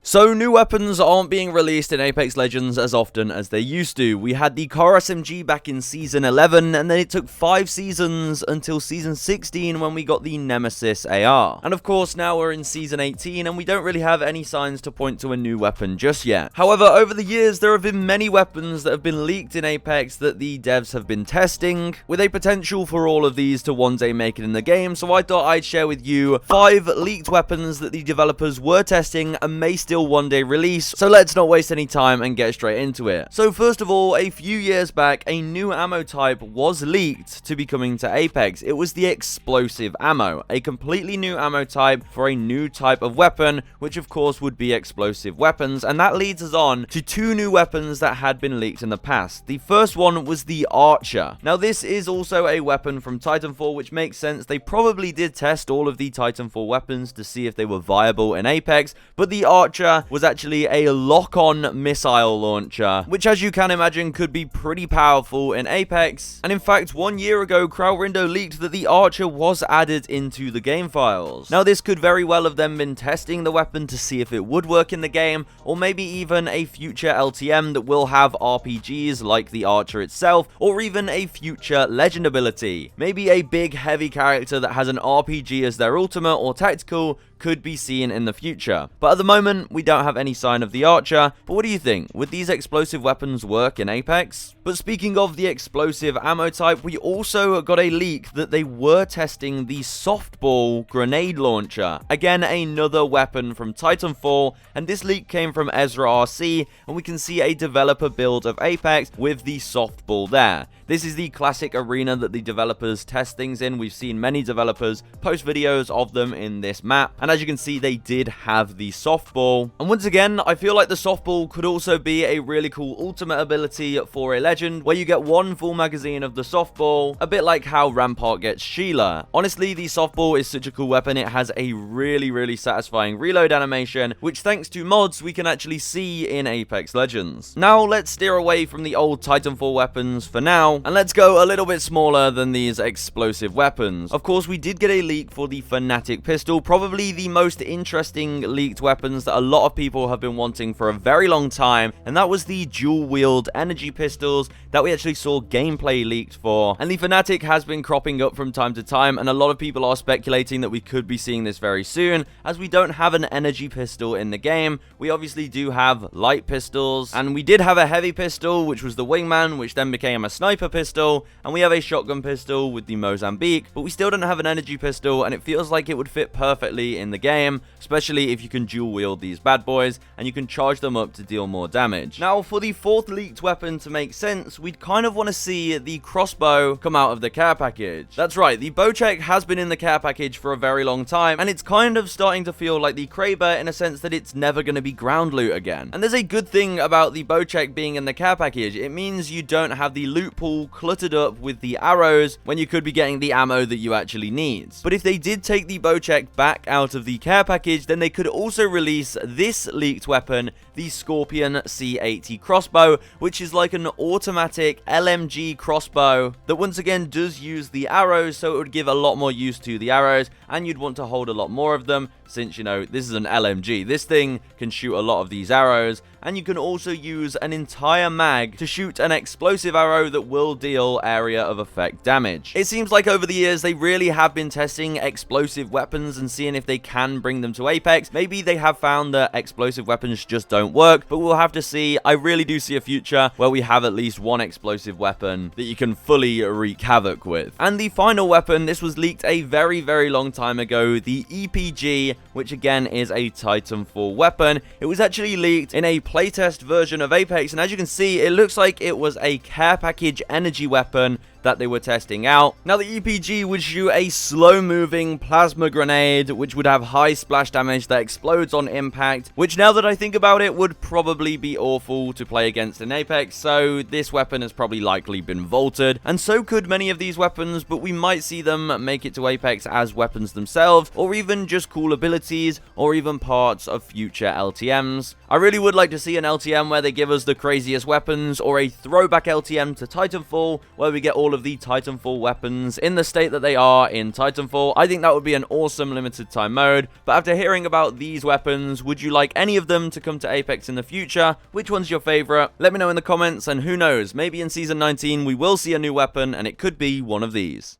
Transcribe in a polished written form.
So, new weapons aren't being released in Apex Legends as often as they used to. We had the car SMG back in Season 11, and then it took 5 seasons until Season 16 when we got the Nemesis AR. And of course, now we're in Season 18, and we don't really have any signs to point to a new weapon just yet. However, over the years, there have been many weapons that have been leaked in Apex that the devs have been testing, with a potential for all of these to one day make it in the game, so I thought I'd share with you 5 leaked weapons that the developers were testing and may still one day release, so let's not waste any time and get straight into it. So first of all, a few years back, a new ammo type was leaked to be coming to Apex. It was the explosive ammo, a completely new ammo type for a new type of weapon, which of course would be explosive weapons, and that leads us on to 2 new weapons that had been leaked in the past. The first one was the Archer. Now this is also a weapon from Titanfall, which makes sense. They probably did test all of the Titanfall weapons to see if they were viable in Apex, but the Archer was actually a lock-on missile launcher, which as you can imagine could be pretty powerful in Apex. And in fact, 1 year ago, Crowrindo leaked that the Archer was added into the game files. Now this could very well have then been testing the weapon to see if it would work in the game, or maybe even a future LTM that will have RPGs like the Archer itself, or even a future legend ability. Maybe a big heavy character that has an RPG as their ultimate or tactical could be seen in the future. But at the moment, we don't have any sign of the Archer. But what do you think? Would these explosive weapons work in Apex? But speaking of the explosive ammo type, we also got a leak that they were testing the softball grenade launcher. Again, another weapon from Titanfall, and this leak came from Ezra RC, and we can see a developer build of Apex with the softball there. This is the classic arena that the developers test things in. We've seen many developers post videos of them in this map, and as you can see, they did have the softball. And once again, I feel like the softball could also be a really cool ultimate ability for a legend, where you get 1 full magazine of the softball, a bit like how Rampart gets Sheila. Honestly, the softball is such a cool weapon. It has a really satisfying reload animation, which thanks to mods, we can actually see in Apex Legends. Now, let's steer away from the old Titanfall weapons for now, and let's go a little bit smaller than these explosive weapons. Of course, we did get a leak for the Fnatic pistol, probably the most interesting leaked weapons that a lot of people have been wanting for a very long time, and that was the dual-wield energy pistols that we actually saw gameplay leaked for. And the Fnatic has been cropping up from time to time, and a lot of people are speculating that we could be seeing this very soon, as we don't have an energy pistol in the game. We obviously do have light pistols, and we did have a heavy pistol, which was the Wingman, which then became a sniper pistol, and we have a shotgun pistol with the Mozambique, but we still don't have an energy pistol, and it feels like it would fit perfectly in the game, especially if you can dual wield these bad boys and you can charge them up to deal more damage. Now, for the 4th leaked weapon to make sense, we'd kind of want to see the crossbow come out of the care package. That's right, the Bocek has been in the care package for a very long time, and it's kind of starting to feel like the Kraber in a sense that it's never going to be ground loot again. And there's a good thing about the Bocek being in the care package. It means you don't have the loot pool cluttered up with the arrows when you could be getting the ammo that you actually need. But if they did take the Bocek back out of the care package, then they could also release this leaked weapon, the Scorpion C80 crossbow, which is like an automatic LMG crossbow that once again does use the arrows, so it would give a lot more use to the arrows, and you'd want to hold a lot more of them, since, you know, this is an LMG. This thing can shoot a lot of these arrows, and you can also use an entire mag to shoot an explosive arrow that will deal area of effect damage. It seems like over the years they really have been testing explosive weapons and seeing if they can bring them to Apex. Maybe they have found that explosive weapons just don't work, but we'll have to see. I really do see a future where we have at least 1 explosive weapon that you can fully wreak havoc with. And the final weapon, this was leaked a very long time ago, the EPG, which again is a Titanfall weapon. It was actually leaked in a playtest version of Apex, and as you can see, it looks like it was a care package energy weapon that they were testing out. Now, the EPG would shoot a slow-moving plasma grenade, which would have high splash damage that explodes on impact, which, now that I think about it, would probably be awful to play against in Apex, so this weapon has probably likely been vaulted, and so could many of these weapons, but we might see them make it to Apex as weapons themselves, or even just cool abilities, or even parts of future LTMs. I really would like to see an LTM where they give us the craziest weapons, or a throwback LTM to Titanfall, where we get all all of the Titanfall weapons in the state that they are in Titanfall. I think that would be an awesome limited time mode, but after hearing about these weapons, would you like any of them to come to Apex in the future? Which one's your favorite? Let me know in the comments, and who knows, maybe in Season 19 we will see a new weapon, and it could be one of these.